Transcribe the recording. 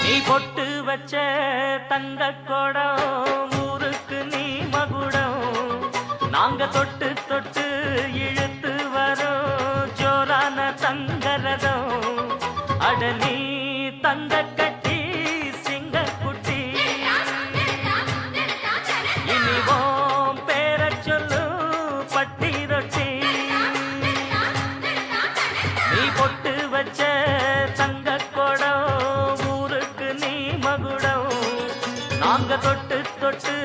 நீ பொட்டு வச்ச தங்க கொடம் ஊருக்கு நீ மகுடம் நாங்க தொட்டு தொட்டு இழுத்து வரோம் ஜோரான தங்கரதம் அட நீ தங்க கட்டி சிங்க குட்டி இனிவோம் பேர சொல்லு பட்டி ரொட்டி நீ பொட்டு வச்ச தங்க கொடம் ஊருக்கு நீ மகுடம் நாங்க தொட்டு தொட்டு